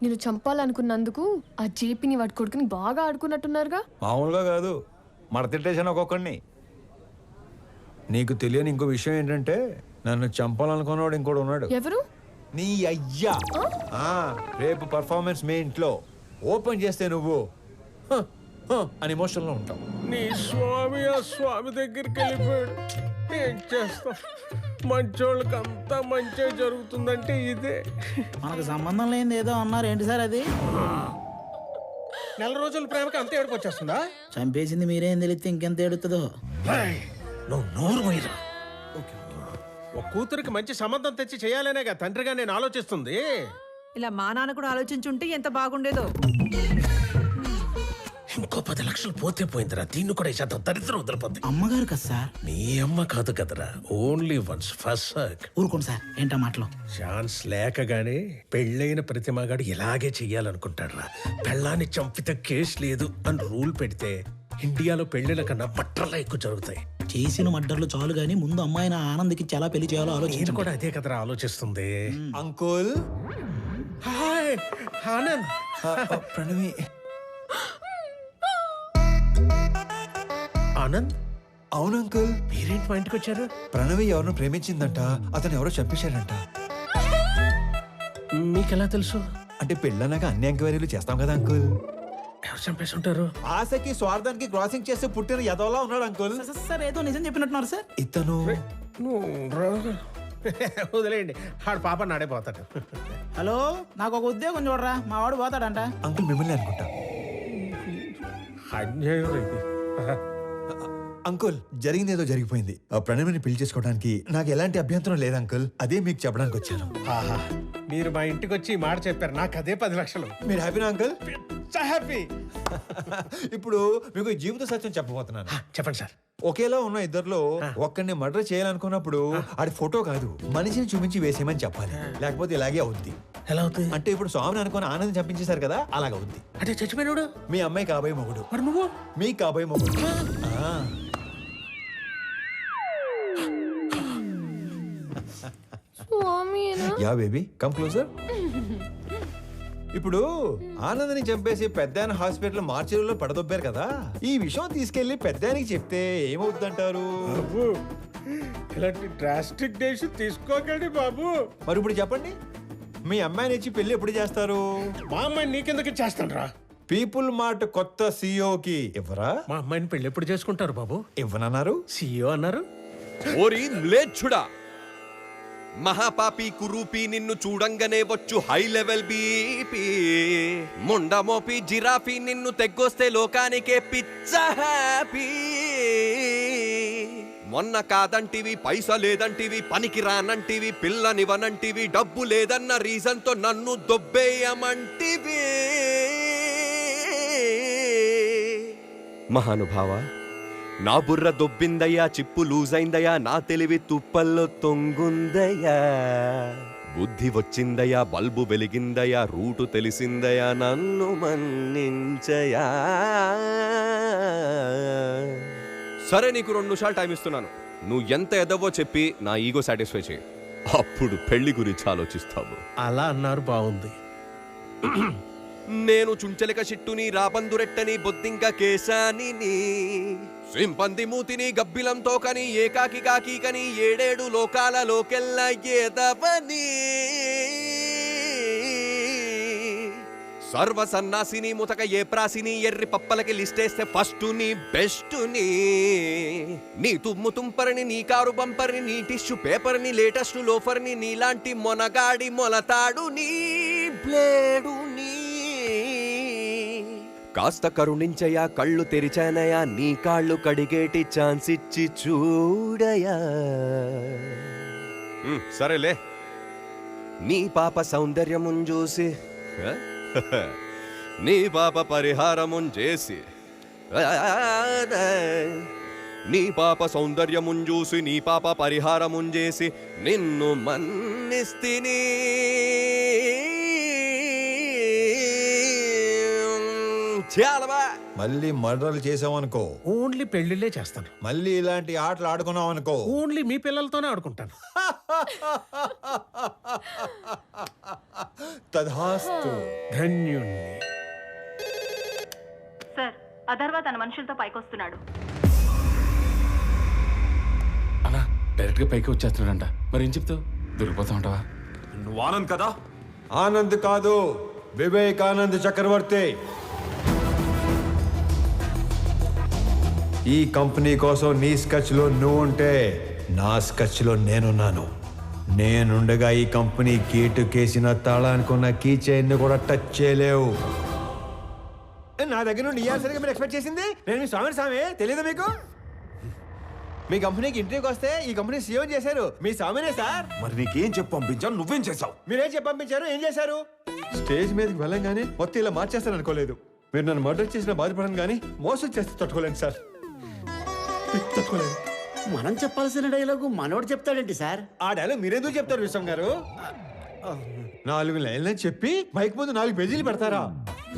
నేను చంపాలనుకున్నందుకు ఆ జేపీని వాడి కొడుకుని బాగా ఆడుకున్నట్టున్నారుగా. మామూలుగా కాదు, మడతిట్టేశాను ఒక్కొక్కడిని. నీకు తెలియని ఇంకో విషయం ఏంటంటే నన్ను చంపాలనుకున్నవాడు ఇంకోటి ఉన్నాడు. ఎవరు? నీ అయ్యా. రేపు పర్ఫార్మెన్స్ మీ ఇంట్లో ఓపెన్ చేస్తే నువ్వు అని ఎమోషన్లో ఉంటావు. నీ స్వామి ఆ స్వామి దగ్గరికి వెళ్ళిపోయాడు. ఏం చేస్తాం, మంచోళ్ళకి అంతా మంచిగా జరుగుతుందంటే ఇదే. మనకు సంబంధం లేనిది ఏదో అన్నారు, ఏంటి సార్ అది? నెల రోజుల ప్రేమకి అంత ఏడుపు వచ్చేస్తుందా? చంపేసింది మీరేం తెలిస్తే ఇంకెంత ఏడుతుందో. నువ్వు నోరు పోయిరా. ఒక కూతురికి మంచి సంబంధం తెచ్చి చేయాలనేగా తండ్రిగా నేను ఆలోచిస్తుంది. ఇలా మా నాన్న కూడా ఆలోచించుంటే ఎంత బాగుండేదో. ఇంకో 10 లక్షలు పోతే పోయిందిరా, దీన్ని కూడా ఇచ్చేద్దాం, దరిద్రం వదిలిపోద్ది. అమ్మగారు కదా సార్? నీ అమ్మ కాదు కదరా, ఓన్లీ వన్స్ ఫస్ట్. ఊరుకోండి సార్, ఏంటా మాటలు? ఛాన్స్ లేకగానే పెళ్ళైన ప్రతి మగాడు ఇలాగే చెయ్యాలనుకుంటాడురా. పెళ్ళాన్ని చంపితే కేసు లేదు అని రూల్ పెడితే ఇండియాలో పెళ్లిల కన్నా బట్టర్లా ఎక్కువ జరుగుతాయి. చేసిన మడ్డర్లు చాలు గానీ ముందు అమ్మాయిని ఆనంద్కి ఎలా పెళ్లి చేయాలో నేను ఆలోచించండి. కూడా అదే కదరా ఆలోచిస్తుంది. అంకుల్. హాయ్ ఆనంద్. ప్రణవి. ఆనంద్, అవును అంకుల్. మీరేంటి మా ఇంటికి వచ్చారు? ప్రణవి ఎవరినో ప్రేమించిందంట, అతను ఎవరో చంపేశాడంట. మీకెలా తెలుసు? అంటే పెళ్ళన్నాక అన్ని ఎంక్వైరీలు చేస్తాం కదా అంకుల్. ఎవరు చంపేసి ఉంటారు? ఆశకి స్వార్థానికి క్రాసింగ్ చేస్తే పుట్టిన యదవలా ఉన్నాడు అంకుల్. సార్ ఏదో నిజం చెప్పినట్టున్నారు సార్. ఇతను వదిలేయండి, ఆడు పాప నాడైపోతాడు. హలో, నాకు ఒక ఉద్యోగం చూడరా, మా వాడు పోతాడంట. అంకుల్ మిమ్మల్ని అనుకుంటా. అన్యాయం ఇది. అంకుల్ జరిగింది ఏదో జరిగిపోయింది. ఆ ప్రణవిని పెళ్లి చేసుకోవడానికి నాకు ఎలాంటి అభ్యంతరం లేదు అంకుల్. అదే మీకు చెప్పడానికి వచ్చాను. ఆహా, మీరు మా ఇంటికి వచ్చి ఈ మాట చెప్పారు, నాకు అదే 10 లక్షలు. మీరు హ్యాపీనా అంకుల్? హ్యాపీ. ఇప్పుడు మీకు ఈ జీవిత సత్యం చెప్పబోతున్నాను. చెప్పండి సార్. ఒకేలా ఉన్న ఇద్దర్లో ఒక్కడిని మర్డర్ చేయాలనుకున్నప్పుడు ఆడి ఫోటో కాదు, మనిషిని చూపించి వేసేయమని చెప్పాలి. లేకపోతే ఇలాగే అవుద్ది. ఎలా అవుతుంది? అంటే ఇప్పుడు స్వామిని అనుకుని ఆనందం చంపించేశారు కదా, అలాగవుద్ది. అంటే చచ్చిపోయినాడు మీ అమ్మాయి కాబోయే మొగుడు, మరి నువ్వు మీ కాబోయే మొగుడు. Yeah baby, come closer. ఇప్పుడు ఆనందని చంపేసి పెద్దాయన హాస్పిటల్ మార్చిలో పడదొబ్బారు కదా, ఈ విషయం తీసుకెళ్లి పెద్దాయనికి చెప్తే ఏమవుతుందంటారు? ఇలాంటి డ్రాస్టిక్ డెసిషన్ తీసుకోకండి బాబు. మరి ఇప్పుడు చెప్పండి, మీ అమ్మాయిని ఇచ్చి పెళ్లి ఎప్పుడు చేస్తారు? మా అమ్మాయిని నీకెందుకు ఇచ్చేస్తాను రా? పీపుల్ మార్ట్ కొత్త సీఈఓకి ఇవ్వరా? మా అమ్మాయిని పెళ్లి ఎప్పుడు చేసుకుంటారు బాబు? ఇవ్వనన్నారు. సీఈఓ అన్నారు. ఓరి మ్లేచ్ఛుడా, మహాపాపి కురూపి, నిన్ను చూడంగానే వచ్చు హై లెవెల్ బీపీ. ముండమోపి జిరాఫీ, నిన్ను తెగ్గొస్తే లోకానికే పిచ్చ హ్యాపీ. మొన్న కాదంటివి, పైసా లేదంటివి, పనికి రానంటివి, పిల్లనివనంటివి, డబ్బు లేదన్న రీజన్ తో నన్ను దొబ్బేయమంటివి. మహానుభావ, నా బుర్ర దొబ్బిందయ్యా, చిప్పు లూజ్ అయిందయ్యా, నా తెలివి తుప్పల్లో తొంగుందయ్యా. బుద్ధి వచ్చిందయ్యా, బల్బు వెలిగిందయ్యా, రూటు తెలిసిందయ్యా, నన్ను మన్నించయా. సరే, నీకు 2 నిమిషాలు టైం ఇస్తున్నాను. నువ్వు ఎంత ఎదవో చెప్పి నా ఈగో సాటిస్ఫై చేయి, అప్పుడు పెళ్లి గురించి ఆలోచిస్తావు. అలా అన్నారు, బాగుంది. నేను చుంచలిక చిట్టుని, రాబందురెట్టని, బొద్దింక కేశాని, సింపంది మూతిని, గబ్బిలంతో కని, ఏకాకి కాకి కని, 7 లోకాలలోకెల్ల ఏదవని. సర్వ సన్నాసిని, ముతక ఏ ప్రాసిని, ఎర్రి పప్పలకి లిస్టేస్తే ఫస్ట్ ని బెస్ట్ ని. నీ తుమ్ము తుంపరిని, నీ కారు బంపర్ని, నీ టిష్యూ పేపర్ని, లేటెస్ట్ లోఫర్ని, నీలాంటి మొనగాడి మొలతాడు, నీ బ్లేడు నీ. కాస్త కరుణించయా, కళ్ళు తెరిచానయా, నీ కాళ్ళు కడిగేటి ఛాన్స్ ఇచ్చి చూడయా. సరేలే, నీ పాప సౌందర్యమున్ చూసి, నీ పాప పరిహారమున్ చేసి, నీ పాప సౌందర్యమున్ చూసి, నీ పాప పరిహారమున్ చేసి, నిన్ను మన్నిస్తిని. మళ్ళీ మర్డర్లు చేసామనుకో, ఓన్లీ పెళ్లిళ్ళే చేస్తాను. మళ్ళీ ఇలాంటి ఆటలు ఆడుకున్నాం అనుకో, ఓన్లీ మీ పిల్లలతోనే ఆడుకుంటాను. తధాస్తు. ధన్యుణ్ణి. సార్ అథర్వ తన మనుషులతో పైకొస్తున్నాడు. అలా డైరెక్ట్ గా పైకి వచ్చేస్తున్నాడంట. మరి ఏం చెప్తావు? దొరికిపోతా ఉంటావా? నువ్వు ఆనంద్ కదా? ఆనంద్ కాదు, వివేకానంద్ చక్రవర్తి. ఈ కంపెనీ కోసం నీ స్కెచ్లో నువ్వు ఉంటే నా స్కెచ్లో నేనున్నాను. నేనుండగా ఈ కంపెనీ గేటు కేసిన తాళానికి ఉన్న కీ చైన్ కూడా టచ్ చేయలేవు. నా దగ్గర నుండి ఇయ్యాల్సరిగా మీరు ఎక్స్పెక్ట్ చేసింది నేను మీ స్వామి తెలియదు మీకు? మీ కంపెనీకి ఇంటర్వ్యూకి వస్తే ఈ కంపెనీ సీఎం చేశారు మీ స్వామినే సార్. మరి నీకేం చెప్పి పంపించావు? నువ్వేం చేసావు? మీరేం చెప్పి పంపించారు? ఏం చేశారు? స్టేజ్ మీదకి వెళ్ళంగానే మొత్తం ఇలా మార్చేస్తాను అనుకోలేదు. మీరు నన్ను మర్డర్ చేసిన బాధపడను కానీ మోసం చేస్తే తట్టుకోలేను సార్. తట్టుకోలేదు. మనం చెప్పాల్సిన డైలాగు మనోడు చెప్తాడేంటి సార్? ఆ డైలాగ్ మీరెందుకు చెప్తారు విశ్వం గారు? 4 లైన్లని చెప్పి మైక్ ముందు 4 పేజీలు పెడతారా?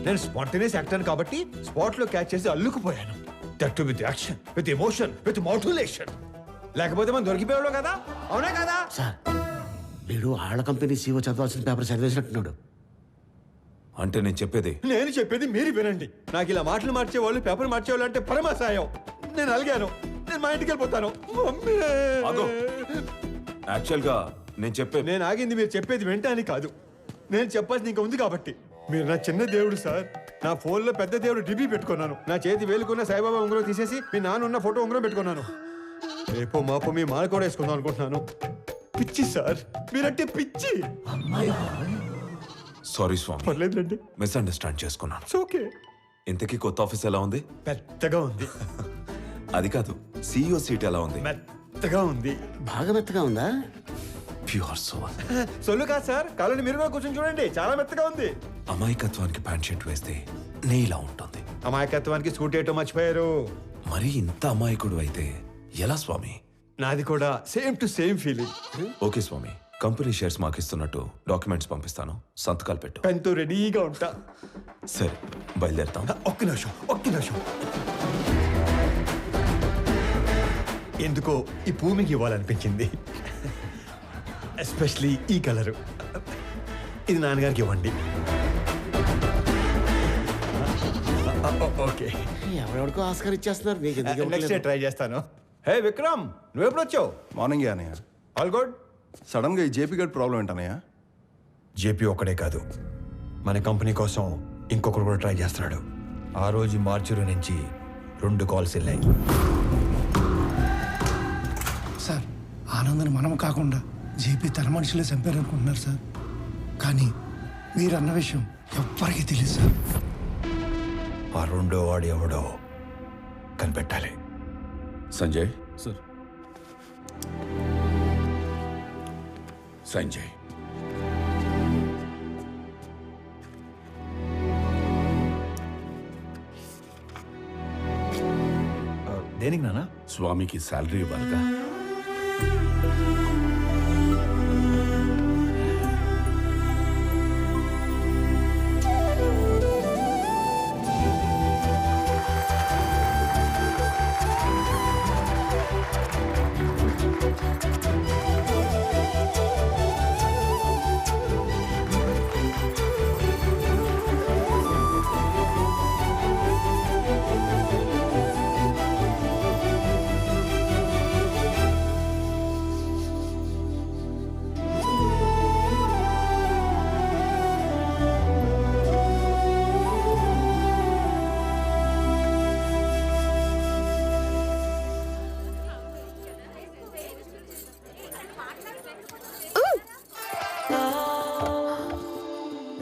నేను స్పాంటేనియస్ యాక్టర్ కాబట్టి స్పాట్ లో క్యాచ్ చేసి అల్లుకుపోయాను. That with action, with emotion, with motivation. లేకపోతే మనం దొరికిపోయాడు కదా, అవునా కదా? సార్ వీడు ఆళ్ళ కంపెనీ సీఓ చదవాల్సిన పేపర్ చదివేసినట్టున్నాడు. అంటే నేను చెప్పేది మీరు వినండి. నాకు ఇలా మాటలు మార్చేవాళ్ళు, పేపర్ మార్చేవాళ్ళు అంటే పరమాసాయం. నేను అలిగాను. నేను మా ఇంటికి వెళ్ళిపోతాను. యాక్చువల్గా నేను ఆగింది మీరు చెప్పేది వెంటనే కాదు. నేను చెప్పాల్సింది ఇంకా ఉంది కాబట్టి. మీరు నా చిన్న దేవుడు సార్. నా ఫోన్లో పెద్ద దేవుడు డిబి పెట్టుకున్నాను. నా చేతి వేలుకున్న సాయిబాబా ఉంగరం తీసేసి మీ నాన్న ఉన్న ఫోటో ఉంగరం పెట్టుకున్నాను. రేపో మాపో మీ మాల కూడా వేసుకుందాం అనుకుంటున్నాను. పిచ్చి సార్, మీరంటే పిచ్చి. సారీ స్వామి, పర్లేదులేండి, మిస్అండర్స్టాండ్ చేసుకున్నాను. ఓకే. ఇంతకీ కొత్త ఆఫీస్ ఎలా ఉంది? పెద్దగా ఉంది. అది కాదు, CEO సీట్ ఎలా ఉంది? మెత్తగా ఉంది. బాగా మెత్తగా ఉందా? Pure soul. సొల్లు కాదు సార్, కాలని మీరు కూడా కూర్చొని చూడండి, చాలా మెత్తగా ఉంది. అమాయకత్వానికి ప్యాంట్ షర్ట్ వేస్తే నీలా ఉంటుంది. అమాయకత్వానికి స్కూటీ ఏటో మర్చిపోయారు. మరి ఇంత అమాయకుడు అయితే ఎలా స్వామి? నాది కూడా same to same feeling. Okay స్వామి, కంపెనీ షేర్స్ మాకు ఇస్తున్నట్టు డాక్యుమెంట్స్ పంపిస్తాను, సంతకాలు పెట్టు. పెన్తో రెడీగా ఉంటా. సరే బయలుదేరుతాం. ఒక్క నిమిషం. ఎందుకో ఈ భూమికి ఇవ్వాలనిపించింది. ఎస్పెషలీ ఈ కలరు. ఇది నాన్నగారికి ఇవ్వండి. ఓకే, ఎవరెవరికో ఆస్కార్ ఇచ్చేస్తున్నారు. నీకు ఎందుకు నెక్స్ట్ డే ఇవ్వట్లేదు? ట్రై చేస్తాను. హే విక్రమ్, నువ్వు ఎప్పుడు వచ్చావు? మార్నింగ్ అన్నయ్య. All good. సడన్ గా ఈ జేపీ గడ్ ప్రాబ్లం ఏంటన్నయ్య? జేపీ ఒక్కడే కాదు, మన కంపెనీ కోసం ఇంకొకరు కూడా ట్రై చేస్తున్నాడు. ఆ రోజు మార్చిలో నుంచి 2 కాల్స్ వెళ్ళాయి. సార్ ఆనందని మనం కాకుండా జేపీ తన మనుషులే చంపారనుకుంటున్నారు సార్. కానీ మీరు అన్న విషయం ఎవ్వరికీ తెలియదు సార్. ఆ 2వ వాడు ఎవడో కనిపెట్టాలి. సంజయ్ సార్. సంజయ్ దేనికి నాన్న? స్వామికి శాలరీ ఇవ్వాలిగా.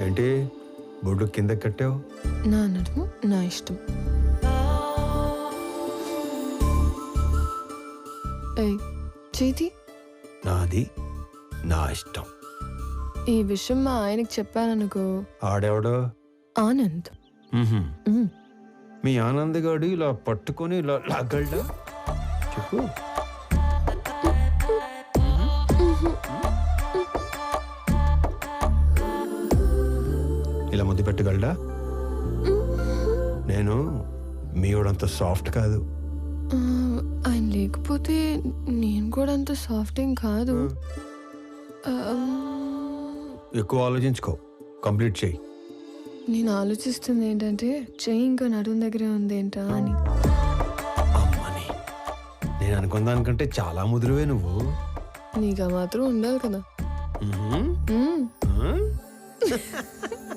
ఏంటి బొడ్డు కింద కట్టావు? నా నడుము నా ఇష్టం. ఏయ్, చేతి నాది నా ఇష్టం. ఈ విషయం మా ఆయనకి చెప్పాననుకో, ఆడెవడో? ఆనంద్. మ్. మీ ఆనంద్ గాడు ఇలా పట్టుకొని ఇలా లాగలడా? చెప్పు. ఇలా ముద్దు పెట్టగలడా? నేను మీవాడంత సాఫ్ట్ కాదు. ఆయన లేకపోతే నేను కూడా అంత సాఫ్ట్ ఏం కాదు. ఎక్కువ ఆలోచించుకో, కంప్లీట్ చేయి. నేను ఆలోచిస్తుంది ఏంటంటే చెయ్యి ఇంకా నడుం దగ్గరే ఉంది ఏంటా అని. అమ్మని, నేను అనుకున్న దానికంటే చాలా ముదురువే నువ్వు. నీకు మాత్రం ఉండాలి కదా. మ్మ్. మ్మ్.